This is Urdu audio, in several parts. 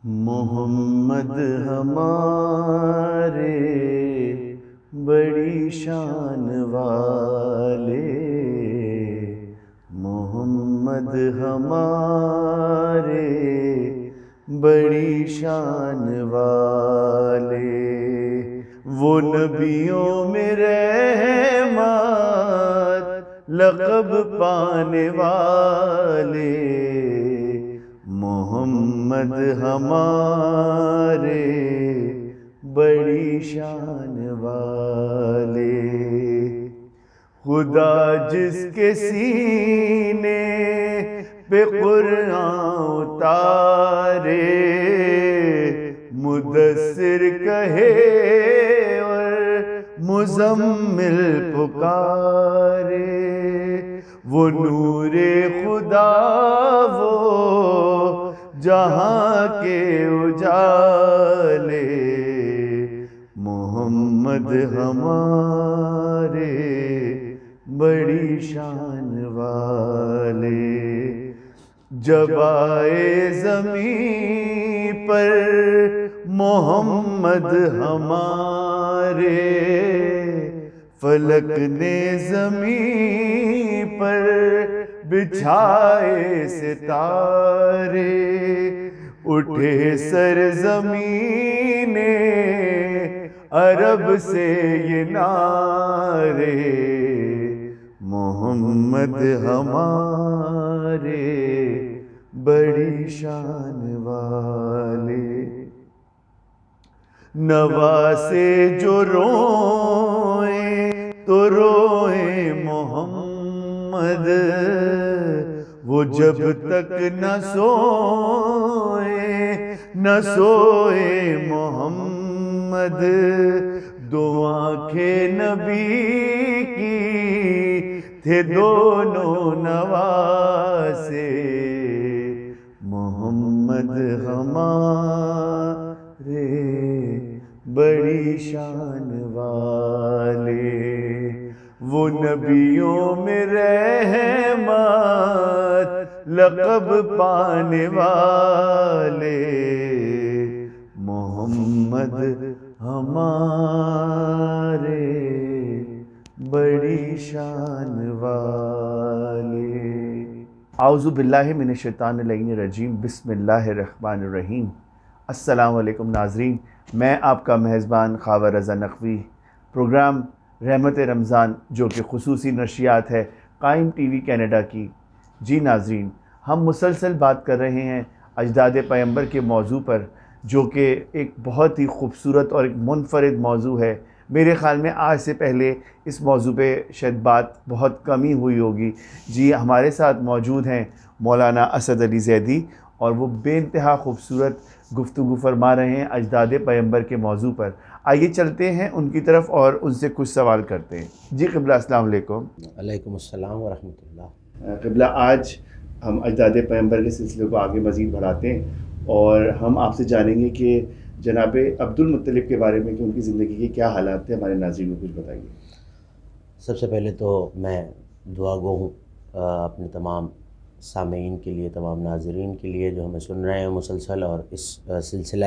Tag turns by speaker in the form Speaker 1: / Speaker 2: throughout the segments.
Speaker 1: محمد ہمارے بڑی شان والے، محمد ہمارے بڑی شان والے، وہ نبیوں میں رحمت لقب پانے والے، محمد ہمارے بڑی شان والے۔ خدا جس کے سینے پہ قرآن اتارے، مدثر کہے اور مزمل پکارے، وہ نور خدا وہ جہاں کے اجالے، محمد ہمارے بڑی شان والے۔ جب آئے زمین پر محمد ہمارے، فلک نے زمین پر بچھائے ستارے، اٹھے سرزمین عرب سے یہ نعرے، محمد ہمارے بڑی شان والے۔ نواسے جو روئیں تو روئیں محمد، وہ جب تک نہ سوئے محمد، دو آنکھیں نبی کی تھے دونوں نواسے، محمد ہمارے بڑی شان والے، وہ نبیوں میں رحمت لقب پانے والے، محمد ہمارے بڑی شان والے۔ اعوذ باللہ من الشیطان اللعین الرجیم، بسم اللہ الرحمن الرحیم۔ السلام علیکم ناظرین، میں آپ کا میزبان خاور رضا نقوی، پروگرام رحمت رمضان جو کہ خصوصی نشریات ہے قائم ٹی وی کینیڈا کی۔ جی ناظرین، ہم مسلسل بات کر رہے ہیں اجداد پیغمبر کے موضوع پر، جو کہ ایک بہت ہی خوبصورت اور ایک منفرد موضوع ہے۔ میرے خیال میں آج سے پہلے اس موضوع پہ شاید بات بہت کم ہی ہوئی ہوگی۔ جی ہمارے ساتھ موجود ہیں مولانا اسد علی زیدی، اور وہ بے انتہا خوبصورت گفتگو فرما رہے ہیں اجداد پیغمبر کے موضوع پر۔ آئیے چلتے ہیں ان کی طرف اور ان سے کچھ سوال کرتے ہیں۔ جی قبلہ السلام علیکم۔
Speaker 2: علیکم السلام ورحمۃ اللہ۔
Speaker 1: قبلہ آج ہم اجداد پیغمبر کے سلسلے کو آگے مزید بڑھاتے ہیں، اور ہم آپ سے جانیں گے کہ جناب عبد المطلب کے بارے میں کہ ان کی زندگی کے کیا حالات تھے، ہمارے ناظرین کو کچھ بتائیے۔
Speaker 2: سب سے پہلے تو میں دعا گو ہوں اپنے تمام سامعین کے لیے، تمام ناظرین کے لیے جو ہمیں سن رہے ہیں مسلسل، اور اس سلسلہ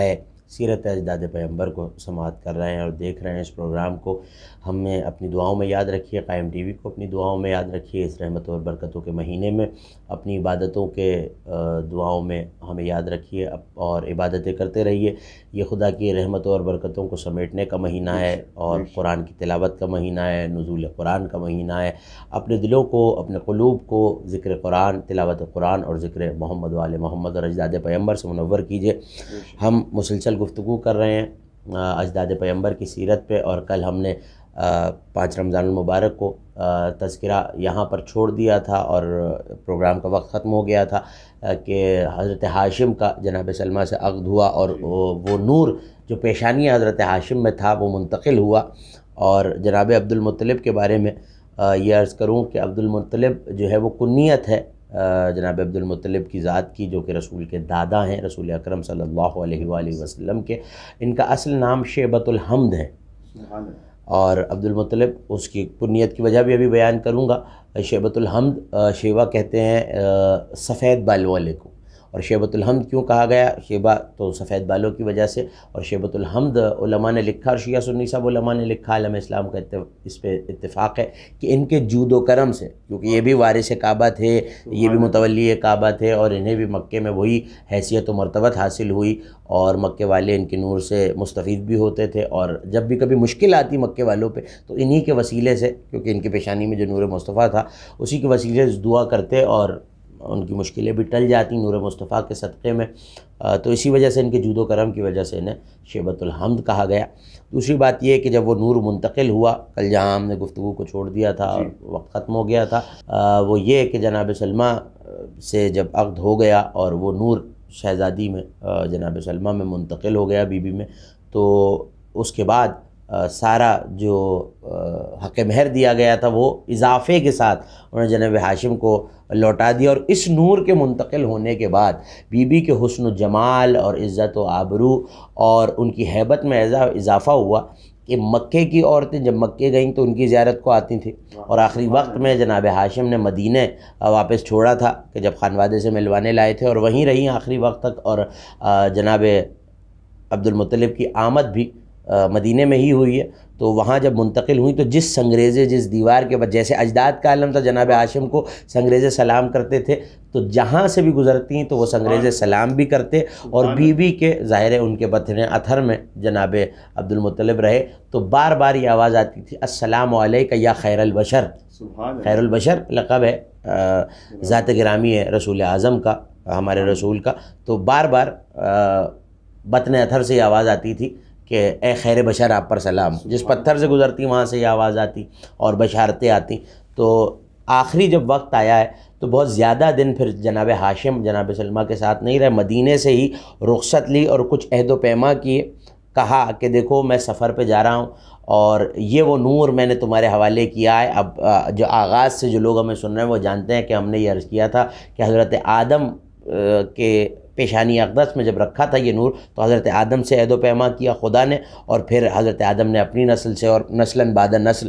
Speaker 2: سیرت اجداد پیغمبر کو سماعت کر رہے ہیں اور دیکھ رہے ہیں اس پروگرام کو، ہمیں اپنی دعاؤں میں یاد رکھیے، قائم ٹی وی کو اپنی دعاؤں میں یاد رکھیے، اس رحمت اور برکتوں کے مہینے میں اپنی عبادتوں کے دعاؤں میں ہمیں یاد رکھیے، اور عبادتیں کرتے رہیے۔ یہ خدا کی رحمتوں اور برکتوں کو سمیٹنے کا مہینہ ہے، اور قرآن کی تلاوت کا مہینہ ہے، نزول قرآن کا مہینہ ہے۔ اپنے دلوں کو، اپنے قلوب کو ذکر قرآن، تلاوت قرآن اور ذکر محمد وآل محمد اور اجداد پیغمبر سے منور کیجیے۔ ہم مسلسل گفتگو کر رہے ہیں اجداد پیغمبر کی سیرت پہ، اور کل ہم نے 5 رمضان المبارک کو تذکرہ یہاں پر چھوڑ دیا تھا، اور پروگرام کا وقت ختم ہو گیا تھا کہ حضرت ہاشم کا جناب سلمہ سے عقد ہوا، اور وہ نور جو پیشانی حضرت ہاشم میں تھا وہ منتقل ہوا۔ اور جناب عبد المطلب کے بارے میں یہ عرض کروں کہ عبد المطلب جو ہے وہ کنیت ہے جناب عبد المطلب کی ذات کی، جو کہ رسول کے دادا ہیں، رسول اکرم صلی اللہ علیہ وآلہ وسلم کے۔ ان کا اصل نام شیبۃ الحمد ہے، اور عبد المطلب اس کی کنیت کی وجہ بھی ابھی بیان کروں گا۔ شیبۃ الحمد، شیوا کہتے ہیں سفید بال والے کو، اور شیبۃ الحمد کیوں کہا گیا؟ شیبہ تو سفید بالوں کی وجہ سے، اور شیبۃ الحمد علماء نے لکھا، اور شیعہ سنی سب علماء نے لکھا، عالم اسلام کا اس پہ اتفاق ہے کہ ان کے جود و کرم سے، کیونکہ یہ بھی وارث کعبہ تھے، یہ بھی متولی کعبہ تھے، اور انہیں بھی مکے میں وہی حیثیت و مرتبت حاصل ہوئی، اور مکے والے ان کے نور سے مستفید بھی ہوتے تھے، اور جب بھی کبھی مشکل آتی مکے والوں پہ تو انہی کے وسیلے سے، کیونکہ ان کی پیشانی میں جو نور مصطفیٰ تھا اسی کے وسیلے سے دعا کرتے اور ان کی مشکلیں بھی ٹل جاتی نور مصطفیٰ کے صدقے میں۔ تو اسی وجہ سے ان کے جود و کرم کی وجہ سے انہیں شیبۃ الحمد کہا گیا۔ دوسری بات یہ کہ جب وہ نور منتقل ہوا، کل جہاں ہم نے گفتگو کو چھوڑ دیا تھا اور وقت ختم ہو گیا تھا، وہ یہ کہ جناب سلمہ سے جب عقد ہو گیا اور وہ نور شہزادی میں جناب سلمہ میں منتقل ہو گیا، بی بی میں، تو اس کے بعد سارا جو حق مہر دیا گیا تھا وہ اضافے کے ساتھ انہوں نے جناب ہاشم کو لوٹا دیا، اور اس نور کے منتقل ہونے کے بعد بی بی کے حسن و جمال اور عزت و آبرو اور ان کی ہیبت میں اضافہ ہوا کہ مکے کی عورتیں جب مکے گئیں تو ان کی زیارت کو آتی تھیں، اور آخری وقت میں جناب ہاشم نے مدینہ واپس چھوڑا تھا کہ جب خانوادے سے ملوانے لائے تھے، اور وہیں رہیں آخری وقت تک، اور جناب عبد المطلب کی آمد بھی مدینہ میں ہی ہوئی ہے۔ تو وہاں جب منتقل ہوئی تو جس سنگریزے، جس دیوار کے بعد، جیسے اجداد کا عالم تھا جناب ہاشم کو سنگریزے سلام کرتے تھے، تو جہاں سے بھی گزرتی ہیں تو وہ سنگریزے سلام بھی کرتے، اور بی بی کے ظاہر ہے ان کے بطن اطہر میں جناب عبد المطلب رہے تو بار بار یہ آواز آتی تھی، السلام علیکہ یا خیر البشر۔ خیر البشر لقب ہے، ذات گرامی ہے رسول اعظم کا، ہمارے رسول کا، تو بار بار بطن اطہر سے یہ آواز آتی تھی کہ اے خیر بشر آپ پر سلام۔ جس پتھر سے گزرتی وہاں سے یہ آواز آتی اور بشارتیں آتی۔ تو آخری جب وقت آیا ہے تو بہت زیادہ دن پھر جناب ہاشم جناب سلمہ کے ساتھ نہیں رہے، مدینے سے ہی رخصت لی اور کچھ عہد و پیما کیے، کہا کہ دیکھو میں سفر پہ جا رہا ہوں اور یہ وہ نور میں نے تمہارے حوالے کیا ہے۔ اب جو آغاز سے جو لوگ ہمیں سن رہے ہیں وہ جانتے ہیں کہ ہم نے یہ عرض کیا تھا کہ حضرت آدم کے پیشانی اقدس میں جب رکھا تھا یہ نور تو حضرت آدم سے عہد و پیما کیا خدا نے، اور پھر حضرت آدم نے اپنی نسل سے، اور نسلاً بعد نسل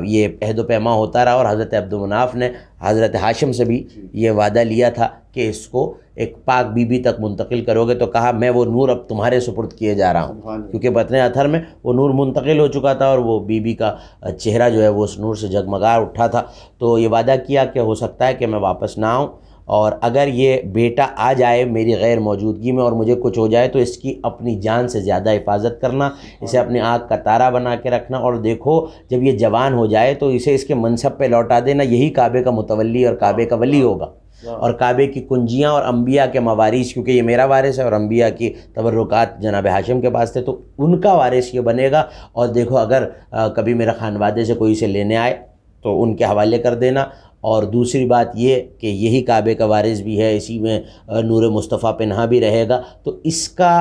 Speaker 2: یہ عہد و پیما ہوتا رہا، اور حضرت عبدالمناف نے حضرت ہاشم سے بھی یہ وعدہ لیا تھا کہ اس کو ایک پاک بی بی تک منتقل کرو گے، تو کہا میں وہ نور اب تمہارے سپرد کیے جا رہا ہوں، کیونکہ بطن اطہر میں وہ نور منتقل ہو چکا تھا اور وہ بی بی کا چہرہ جو ہے وہ اس نور سے جگمگا اٹھا تھا۔ تو یہ وعدہ کیا کہ ہو سکتا ہے کہ میں واپس نہ آؤں، اور اگر یہ بیٹا آ جائے میری غیر موجودگی میں اور مجھے کچھ ہو جائے تو اس کی اپنی جان سے زیادہ حفاظت کرنا، اسے اپنی آنکھ کا تارا بنا کے رکھنا، اور دیکھو جب یہ جوان ہو جائے تو اسے اس کے منصب پہ لوٹا دینا، یہی کعبے کا متولی اور کعبے کا ولی ہوگا، اور کعبے کی کنجیاں اور انبیاء کے موارث، کیونکہ یہ میرا وارث ہے اور انبیاء کی تبرکات جناب ہاشم کے پاس تھے تو ان کا وارث یہ بنے گا، اور دیکھو اگر کبھی میرے خانوادے سے کوئی اسے لینے آئے تو ان کے حوالے کر دینا۔ اور دوسری بات یہ کہ یہی کعبے کا وارث بھی ہے، اسی میں نور مصطفیٰ پنہا بھی رہے گا، تو اس کا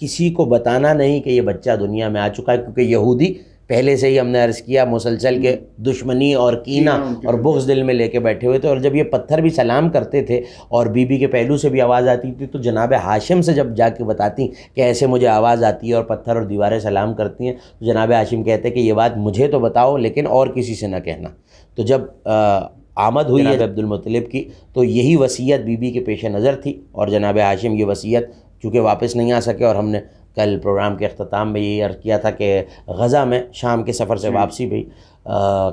Speaker 2: کسی کو بتانا نہیں کہ یہ بچہ دنیا میں آ چکا ہے، کیونکہ یہودی پہلے سے ہی ہم نے عرض کیا مسلسل کے دشمنی اور کینہ اور بغض دل میں لے کے بیٹھے ہوئے تھے، اور جب یہ پتھر بھی سلام کرتے تھے اور بی بی کے پہلو سے بھی آواز آتی تھی تو جناب ہاشم سے جب جا کے بتاتی کہ ایسے مجھے آواز آتی ہے اور پتھر اور دیواریں سلام کرتی ہیں، تو جناب ہاشم کہتے کہ یہ بات مجھے تو بتاؤ لیکن اور کسی سے نہ کہنا۔ تو جب آمد ہوئی ہے عبد المطلب کی تو یہی وصیت بی بی کے پیش نظر تھی، اور جناب ہاشم یہ وصیت چونکہ واپس نہیں آ سکے، اور ہم نے کل پروگرام کے اختتام میں یہی عرض کیا تھا کہ غزہ میں شام کے سفر سے واپسی بھی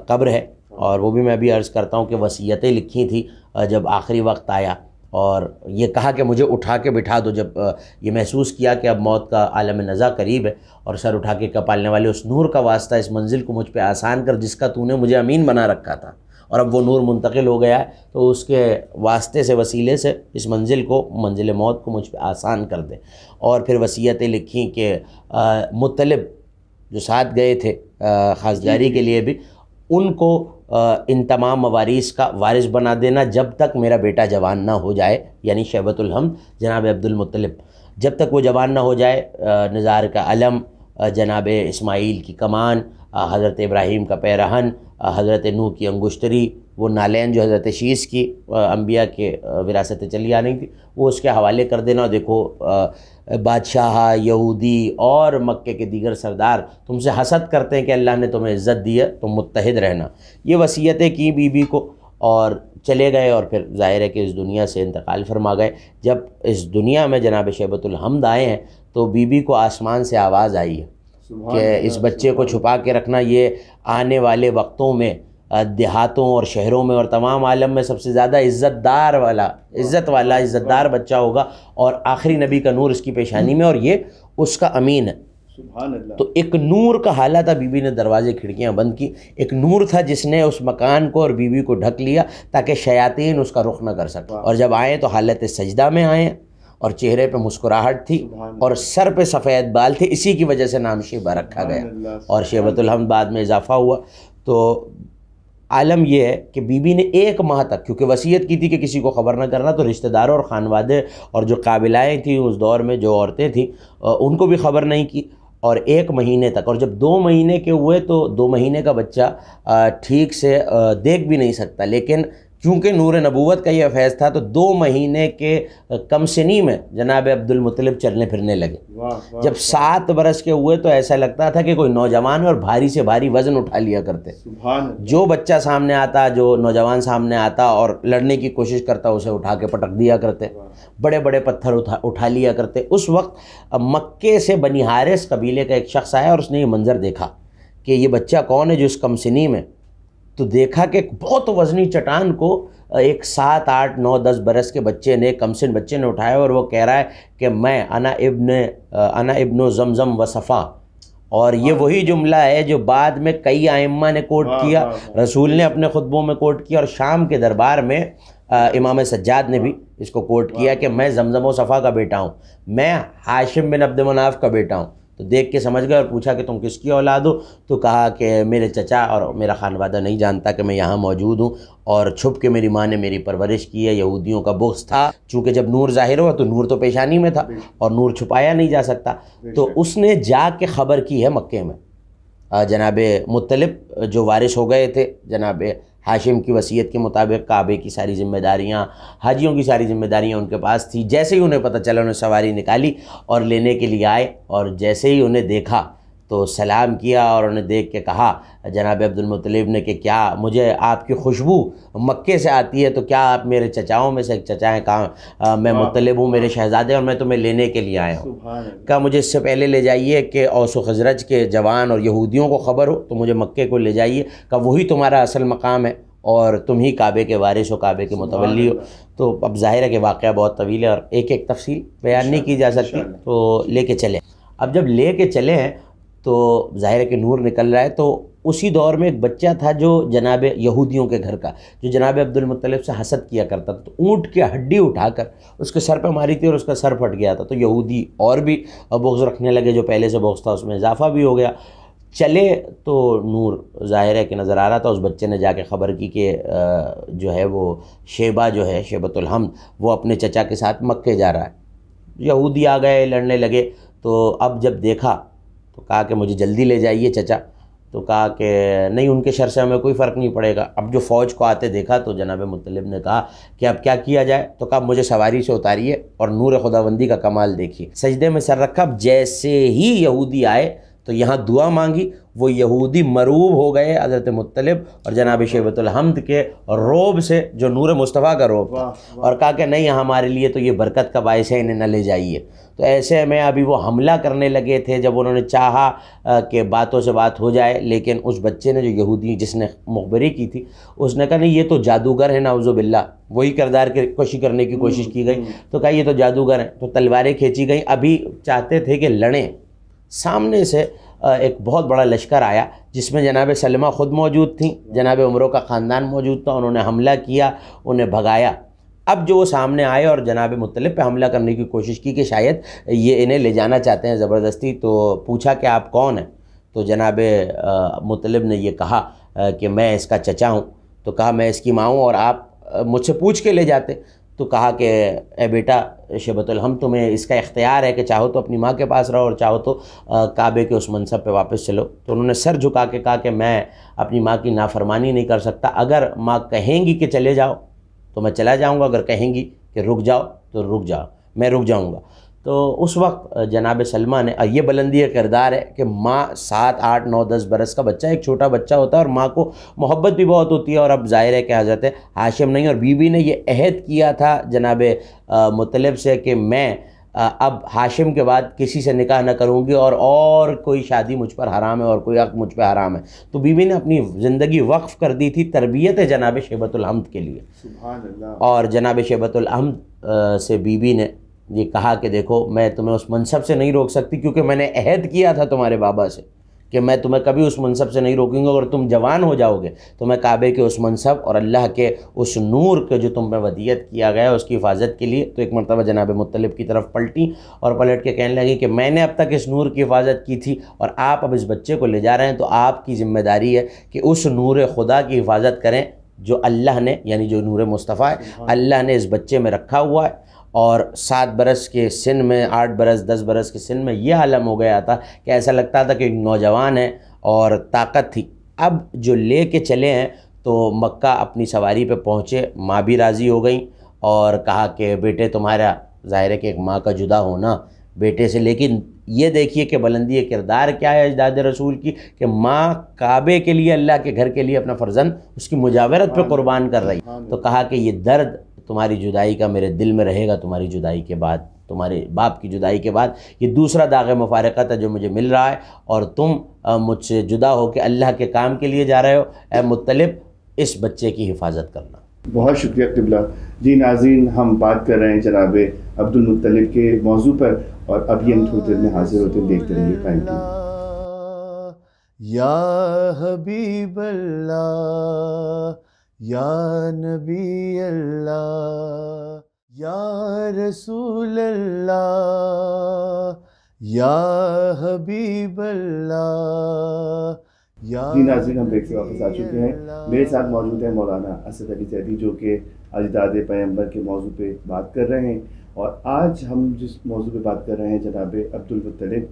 Speaker 2: قبر ہے، اور وہ بھی میں بھی عرض کرتا ہوں کہ وصیتیں لکھی تھی جب آخری وقت آیا، اور یہ کہا کہ مجھے اٹھا کے بٹھا دو، جب یہ محسوس کیا کہ اب موت کا عالم نزا قریب ہے، اور سر اٹھا کے کپالنے والے اس نور کا واسطہ اس منزل کو مجھ پہ آسان کر جس کا تو نے مجھے امین بنا رکھا تھا، اور اب وہ نور منتقل ہو گیا ہے تو اس کے واسطے سے وسیلے سے اس منزل کو، منزل موت کو مجھ پہ آسان کر دے۔ اور پھر وصیتیں لکھیں کہ مطلب جو ساتھ گئے تھے خاصگاری کے لیے بھی، ان کو ان تمام موارث کا وارث بنا دینا جب تک میرا بیٹا جوان نہ ہو جائے، یعنی شیبۃ الحمد جناب عبد المطلب، جب تک وہ جوان نہ ہو جائے نزار کا علم، جناب اسماعیل کی کمان، حضرت ابراہیم کا پیرہن، حضرت نوح کی انگشتری، وہ نالین جو حضرت شیس کی انبیاء کے وراثتیں چلی آ رہی تھی وہ اس کے حوالے کر دینا۔ دیکھو بادشاہ، یہودی اور مکے کے دیگر سردار تم سے حسد کرتے ہیں کہ اللہ نے تمہیں عزت دی ہے، تم متحد رہنا۔ یہ وصیتیں کی بی بی کو، اور چلے گئے اور پھر ظاہر ہے کہ اس دنیا سے انتقال فرما گئے۔ جب اس دنیا میں جناب شیبۃ الحمد آئے ہیں تو بی بی کو آسمان سے آواز آئی ہے کہ اس بچے کو چھپا کے رکھنا، یہ آنے والے وقتوں میں دیہاتوں اور شہروں میں اور تمام عالم میں سب سے زیادہ عزت دار بچہ ہوگا، اور آخری نبی کا نور اس کی پیشانی میں، اور یہ اس کا امین ہے۔
Speaker 1: سبحان اللہ۔
Speaker 2: تو ایک نور کا حالہ تھا، بی بی نے دروازے کھڑکیاں بند کی، ایک نور تھا جس نے اس مکان کو اور بی بی کو ڈھک لیا تاکہ شیاطین اس کا رخ نہ کر سکیں، اور جب آئے تو حالت سجدہ میں آئے اور چہرے پہ مسکراہٹ تھی اور سر پہ سفید بال تھے، اسی کی وجہ سے نام شیبہ رکھا گیا اور شیبۃ الحمد بعد میں اضافہ ہوا۔ تو عالم یہ ہے کہ بی بی نے 1 ماہ تک، کیونکہ وصیت کی تھی کہ کسی کو خبر نہ کرنا، تو رشتہ داروں اور خانوادے اور جو قابلائیں تھیں اس دور میں، جو عورتیں تھیں، ان کو بھی خبر نہیں کی، اور 1 مہینے تک، اور جب 2 مہینے کے ہوئے تو 2 مہینے کا بچہ ٹھیک سے دیکھ بھی نہیں سکتا، لیکن چونکہ نور نبوت کا یہ فیض تھا تو 2 مہینے کے کم سنی میں جناب عبد المطلب چلنے پھرنے لگے۔ جب 7 برس کے ہوئے تو ایسا لگتا تھا کہ کوئی نوجوان اور بھاری سے بھاری وزن اٹھا لیا کرتے۔ جو بچہ سامنے آتا، جو نوجوان سامنے آتا اور لڑنے کی کوشش کرتا، اسے اٹھا کے پٹک دیا کرتے، بڑے بڑے پتھر اٹھا لیا کرتے۔ اس وقت مکے سے بنی حارث قبیلے کا ایک شخص آیا اور اس نے یہ منظر دیکھا کہ یہ بچہ کون ہے جو اس کم سنی میں، تو دیکھا کہ ایک بہت وزنی چٹان کو ایک 7 8 9 10 برس کے بچے نے، کمسن بچے نے اٹھایا، اور وہ کہہ رہا ہے کہ میں انا ابن زمزم و صفا، اور یہ وہی جملہ ہے جو بعد میں کئی ائمہ نے کوٹ کیا، رسول نے اپنے خطبوں میں کوٹ کیا، اور شام کے دربار میں امام سجاد نے بھی اس کو کوٹ کیا کہ میں زمزم و صفا کا بیٹا ہوں، میں ہاشم بن عبد مناف کا بیٹا ہوں۔ تو دیکھ کے سمجھ گئے اور پوچھا کہ تم کس کی اولاد ہو؟ تو کہا کہ میرے چچا اور میرا خانوادہ نہیں جانتا کہ میں یہاں موجود ہوں، اور چھپ کے میری ماں نے میری پرورش کی ہے۔ یہودیوں کا بغض تھا، چونکہ جب نور ظاہر ہوا تو نور تو پیشانی میں تھا اور نور چھپایا نہیں جا سکتا، تو اس نے جا کے خبر کی ہے مکے میں۔ جناب مطلب جو وارث ہو گئے تھے جناب ہاشم کی وصیت کے مطابق، کعبے کی ساری ذمہ داریاں، حاجیوں کی ساری ذمہ داریاں ان کے پاس تھی، جیسے ہی انہیں پتہ چلا انہیں سواری نکالی اور لینے کے لیے آئے، اور جیسے ہی انہیں دیکھا تو سلام کیا اور انہیں دیکھ کے کہا جناب عبد المطلب نے کہ کیا مجھے آپ کی خوشبو مکے سے آتی ہے، تو کیا آپ میرے چچاؤں میں سے ایک چچا ہیں؟ کہا میں مطلب ہوں، میرے شہزادے، اور میں تمہیں لینے کے لیے آیا ہوں۔ کہا مجھے اس سے پہلے لے جائیے کہ اوس و خزرج کے جوان اور یہودیوں کو خبر ہو تو مجھے مکے کو لے جائیے، کہا وہی تمہارا اصل مقام ہے اور تم ہی کعبے کے وارث ہو، کعبے کے متولی ہو۔ تو اب ظاہر ہے کہ واقعہ بہت طویل ہے اور ایک ایک تفصیل بیان نہیں کی جا سکتی، تو لے کے چلے۔ اب جب لے کے چلے ہیں تو ظاہر ہے کہ نور نکل رہا ہے، تو اسی دور میں ایک بچہ تھا جو جناب یہودیوں کے گھر کا، جو جناب عبد المطلب سے حسد کیا کرتا تھا، تو اونٹ کی ہڈی اٹھا کر اس کے سر پہ ماری تھی اور اس کا سر پھٹ گیا تھا، تو یہودی اور بھی بغض رکھنے لگے، جو پہلے سے بغض تھا اس میں اضافہ بھی ہو گیا۔ چلے تو نور ظاہر ہے کہ نظر آ رہا تھا، اس بچے نے جا کے خبر کی کہ جو ہے وہ شیبہ جو ہے شیبۃ الحمد وہ اپنے چچا کے ساتھ مکے جا رہا ہے۔ یہودی آ گئے، لڑنے لگے، تو اب جب دیکھا تو کہا کہ مجھے جلدی لے جائیے چچا، تو کہا کہ نہیں، ان کے شر سے ہمیں کوئی فرق نہیں پڑے گا۔ اب جو فوج کو آتے دیکھا تو جناب مطلب نے کہا کہ اب کیا کیا جائے، تو کہا مجھے سواری سے اتاریے اور نور خداوندی کا کمال دیکھیے۔ سجدے میں سر رکھا، جیسے ہی یہودی آئے تو یہاں دعا مانگی، وہ یہودی مروب ہو گئے حضرت مطلب اور جناب شیبۃ الحمد کے روب سے، جو نور مصطفیٰ کا روب تھا، اور کہا کہ نہیں، ہمارے لیے تو یہ برکت کا باعث ہے، انہیں نہ لے جائیے۔ تو ایسے میں ابھی وہ حملہ کرنے لگے تھے جب انہوں نے چاہا کہ باتوں سے بات ہو جائے، لیکن اس بچے نے، جو یہودی جس نے مخبری کی تھی، اس نے کہا نہیں، یہ تو جادوگر ہے، نعوذ باللہ، وہی کردار کی کشی کرنے کی کوشش کی گئی، تو کہا یہ تو جادوگر ہیں، تو تلواریں کھینچی گئیں۔ ابھی چاہتے تھے کہ لڑیں، سامنے سے ایک بہت بڑا لشکر آیا جس میں جناب سلمہ خود موجود تھیں، جناب عمرو کا خاندان موجود تھا، انہوں نے حملہ کیا، انہیں بھگایا۔ اب جو وہ سامنے آئے اور جناب مطلب پہ حملہ کرنے کی کوشش کی کہ شاید یہ انہیں لے جانا چاہتے ہیں زبردستی، تو پوچھا کہ آپ کون ہیں؟ تو جناب مطلب نے یہ کہا کہ میں اس کا چچا ہوں۔ تو کہا میں اس کی ماں ہوں اور آپ مجھ سے پوچھ کے لے جاتے۔ تو کہا کہ اے بیٹا شیبۃ الحمد، تمہیں اس کا اختیار ہے کہ چاہو تو اپنی ماں کے پاس رہو اور چاہو تو کعبے کے اس منصب پہ واپس چلو۔ تو انہوں نے سر جھکا کے کہا کہ میں اپنی ماں کی نافرمانی نہیں کر سکتا، اگر ماں کہیں گی کہ چلے جاؤ تو میں چلا جاؤں گا، اگر کہیں گی کہ رک جاؤ تو رک جاؤ، میں رک جاؤں گا۔ تو اس وقت جناب سلمہ نے، یہ بلندی کردار ہے کہ ماں 7 8 9 10 برس کا بچہ، ایک چھوٹا بچہ ہوتا ہے اور ماں کو محبت بھی بہت ہوتی ہے، اور اب ظاہر ہے کہ حضرت ہاشم نہیں، اور بیوی نے یہ عہد کیا تھا جناب مطلب سے کہ میں اب ہاشم کے بعد کسی سے نکاح نہ کروں گی، اور کوئی شادی مجھ پر حرام ہے اور کوئی حق مجھ پہ حرام ہے. تو بیوی نے اپنی زندگی وقف کر دی تھی تربیت جناب شیبۃ الحمد کے لیے.
Speaker 1: سبحان اللہ.
Speaker 2: اور جناب شیبۃ الحمد سے بیوی نے یہ کہا کہ دیکھو میں تمہیں اس منصب سے نہیں روک سکتی، کیونکہ میں نے عہد کیا تھا تمہارے بابا سے کہ میں تمہیں کبھی اس منصب سے نہیں روکوں گا، اگر تم جوان ہو جاؤ گے تو میں کعبے کے اس منصب اور اللہ کے اس نور کے جو تم پہ ودیت کیا گیا ہے اس کی حفاظت کے لیے. تو ایک مرتبہ جناب مطلب کی طرف پلٹی اور پلٹ کے کہنے لگی کہ میں نے اب تک اس نور کی حفاظت کی تھی، اور آپ اب اس بچے کو لے جا رہے ہیں تو آپ کی ذمہ داری ہے کہ اس نور خدا کی حفاظت کریں جو اللہ نے، یعنی جو نور مصطفیٰ ہے، اللہ نے اس بچے میں رکھا ہوا ہے. اور 7 برس کے سن میں، 8 برس 10 برس کے سن میں یہ عالم ہو گیا تھا کہ ایسا لگتا تھا کہ ایک نوجوان ہے اور طاقت تھی. اب جو لے کے چلے ہیں تو مکہ اپنی سواری پہ پہنچے، ماں بھی راضی ہو گئیں اور کہا کہ بیٹے تمہارا، ظاہر ہے کہ ایک ماں کا جدا ہونا بیٹے سے، لیکن یہ دیکھیے کہ بلندی کردار کیا ہے اجداد رسول کی، کہ ماں کعبے کے لیے، اللہ کے گھر کے لیے اپنا فرزند اس کی مجاورت پہ قربان کر رہی. تو کہا کہ یہ درد تمہاری جدائی کا میرے دل میں رہے گا، تمہاری جدائی کے بعد، تمہارے باپ کی جدائی کے بعد یہ دوسرا داغ مفارقت ہے جو مجھے مل رہا ہے، اور تم مجھ سے جدا ہو کے اللہ کے کام کے لیے جا رہے ہو. اے مطلب اس بچے کی حفاظت کرنا.
Speaker 1: بہت شکریہ قبلہ. جی ناظرین، ہم بات کر رہے ہیں جناب عبد المطلب کے موضوع پر، اور اب یہ ہم تھوڑی دیر میں حاضر ہوتے ہیں. دیکھتے رہیے ٹائم کی. یا حبیب اللہ، یا نبی اللہ، یا رسول اللہ، یا حبیب اللہ. جی ناظرین، ہم بریک سے واپس آ چکے ہیں. میرے ساتھ موجود ہیں مولانا اسد علی زیدی، جو کہ اجداد پیغمبر کے موضوع پہ بات کر رہے ہیں. اور آج ہم جس موضوع پہ بات کر رہے ہیں جناب عبد المطلب،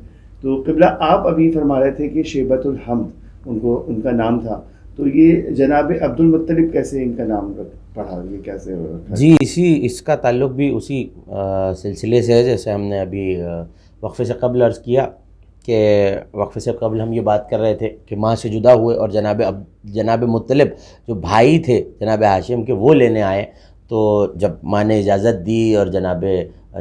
Speaker 1: تو قبلہ آپ ابھی فرما رہے تھے کہ شیبۃ الحمد ان کا نام تھا، تو یہ جناب عبد المطلب کیسے ان کا نام پڑھا، یہ کیسے رکھا؟
Speaker 2: جی اس کا تعلق بھی اسی سلسلے سے ہے، جیسے ہم نے ابھی وقفے سے قبل عرض کیا کہ وقفے سے قبل ہم یہ بات کر رہے تھے کہ ماں سے جدا ہوئے اور جناب مطلب جو بھائی تھے جناب ہاشم کے، وہ لینے آئے. تو جب ماں نے اجازت دی اور جناب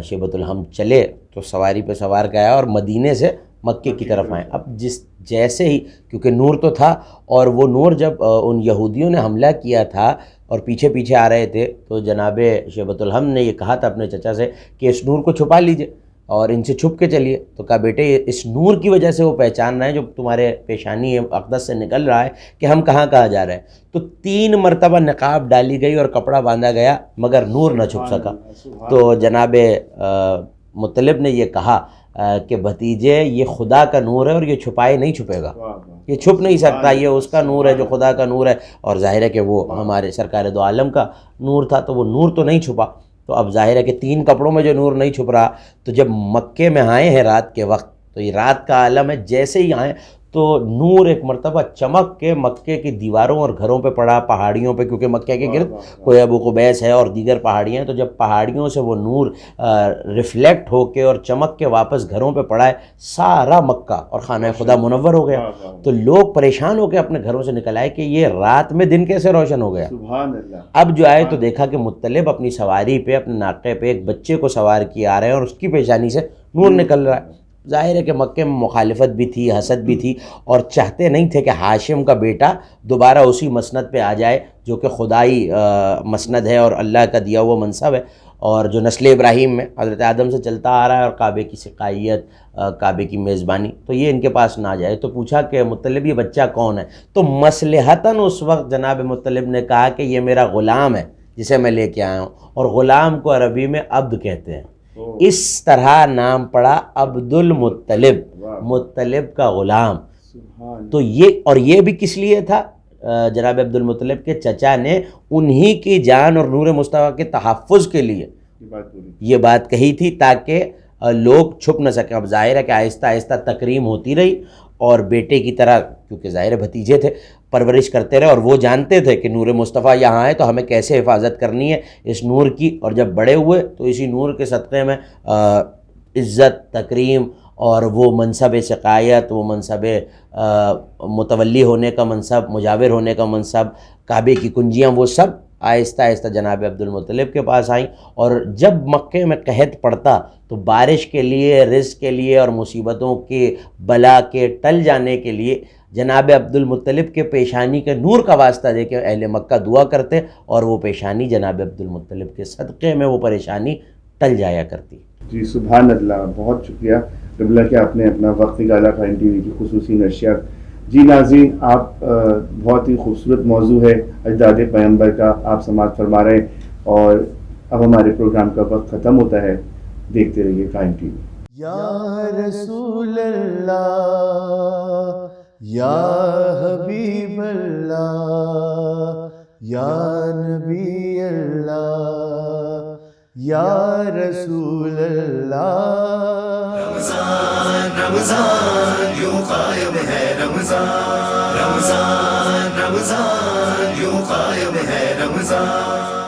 Speaker 2: شیبۃ الحمد چلے تو سواری پہ سوار گیا اور مدینے سے مکے کی طرف آئے. اب جیسے ہی، کیونکہ نور تو تھا، اور وہ نور جب ان یہودیوں نے حملہ کیا تھا اور پیچھے پیچھے آ رہے تھے تو جناب شیبۃ الحمد نے یہ کہا تھا اپنے چچا سے کہ اس نور کو چھپا لیجئے اور ان سے چھپ کے چلیے. تو کہا بیٹے اس نور کی وجہ سے وہ پہچان رہے ہیں جو تمہارے پیشانی اقدس سے نکل رہا ہے کہ ہم کہاں جا رہے ہیں. تو 3 مرتبہ نقاب ڈالی گئی اور کپڑا باندھا گیا مگر نور نہ چھپ سکا. تو جناب مطلب نے یہ کہا کہ بھتیجے یہ خدا کا نور ہے اور یہ چھپائے نہیں چھپے گا، یہ چھپ نہیں سکتا، یہ اس کا نور ہے جو خدا کا نور ہے. اور ظاہر ہے کہ وہ ہمارے سرکار دو عالم کا نور تھا، تو وہ نور تو نہیں چھپا. تو اب ظاہر ہے کہ 3 کپڑوں میں جو نور نہیں چھپ رہا، تو جب مکے میں آئے ہیں رات کے وقت، تو یہ رات کا عالم ہے، جیسے ہی آئے تو نور ایک مرتبہ چمک کے مکے کی دیواروں اور گھروں پہ پڑا، پہاڑیوں پہ، کیونکہ مکے کے گرد کوئی ابو قبیس ہے اور دیگر پہاڑیاں ہیں. تو جب پہاڑیوں سے وہ نور ریفلیکٹ ہو کے اور چمک کے واپس گھروں پہ پڑا ہے، سارا مکہ اور خانہ خدا منور ہو گیا. تو لوگ پریشان ہو کے اپنے گھروں سے نکل آئے کہ یہ رات میں دن کیسے روشن ہو گیا.
Speaker 1: سبحان اللہ.
Speaker 2: اب جو آئے تو دیکھا کہ مطلب اپنی سواری پہ، اپنے ناقے پہ ایک بچے کو سوار کیے آ رہے ہیں اور اس کی پیشانی سے نور نکل رہا ہے. ظاہر ہے کہ مکے میں مخالفت بھی تھی، حسد بھی تھی، اور چاہتے نہیں تھے کہ ہاشم کا بیٹا دوبارہ اسی مسند پہ آ جائے جو کہ خدائی مسند ہے اور اللہ کا دیا ہوا منصب ہے، اور جو نسل ابراہیم میں حضرت آدم سے چلتا آ رہا ہے، اور کعبے کی سقائیت، کعبے کی میزبانی، تو یہ ان کے پاس نہ جائے. تو پوچھا کہ مطلب یہ بچہ کون ہے؟ تو مصلحتاً اس وقت جناب مطلب نے کہا کہ یہ میرا غلام ہے جسے میں لے کے آیا ہوں، اور غلام کو عربی میں عبد کہتے ہیں. اس طرح نام پڑا عبد المطلب، مطلب کا غلام. تو یہ بھی کس لیے تھا؟ جناب عبد المطلب کے چچا نے انہی کی جان اور نور مصطفیٰ کے تحفظ کے لیے یہ بات کہی تھی تاکہ لوگ چھپ نہ سکیں. اب ظاہر ہے کہ آہستہ آہستہ تکریم ہوتی رہی، اور بیٹے کی طرح، کیونکہ ظاہر بھتیجے تھے، پرورش کرتے رہے، اور وہ جانتے تھے کہ نور مصطفیٰ یہاں ہے تو ہمیں کیسے حفاظت کرنی ہے اس نور کی. اور جب بڑے ہوئے تو اسی نور کے صدقے میں عزت تکریم اور وہ منصب سقایت، وہ منصب متولی ہونے کا منصب، مجاور ہونے کا منصب، کعبے کی کنجیاں، وہ سب آہستہ آہستہ جناب عبد المطلب کے پاس آئیں. اور جب مکے میں قحط پڑتا تو بارش کے لیے، رزق کے لیے اور مصیبتوں کے بلا کے ٹل جانے کے لیے جناب عبد المطلب کے پیشانی کے نور کا واسطہ دے کے اہل مکہ دعا کرتے، اور وہ پیشانی جناب عبد المطلب کے صدقے میں وہ پریشانی ٹل جایا کرتی.
Speaker 1: جی سبحان اللہ، بہت شکریہ رب اللہ کہ آپ نے اپنا وقت نکالا قائم ٹی وی کی خصوصی نشریات. جی ناظرین، آپ بہت ہی خوبصورت موضوع ہے اجداد پیغمبر کا آپ سماعت فرما رہے ہیں، اور اب ہمارے پروگرام کا وقت ختم ہوتا ہے. دیکھتے رہیے قائم ٹی وی. یا رسول اللہ، یا حبیب اللہ، یا نبی اللہ، یا رسول اللہ. رمضان رمضان یوں قائم ہے، رمضان رمضان رمضان یوں قائم ہے، رمضان.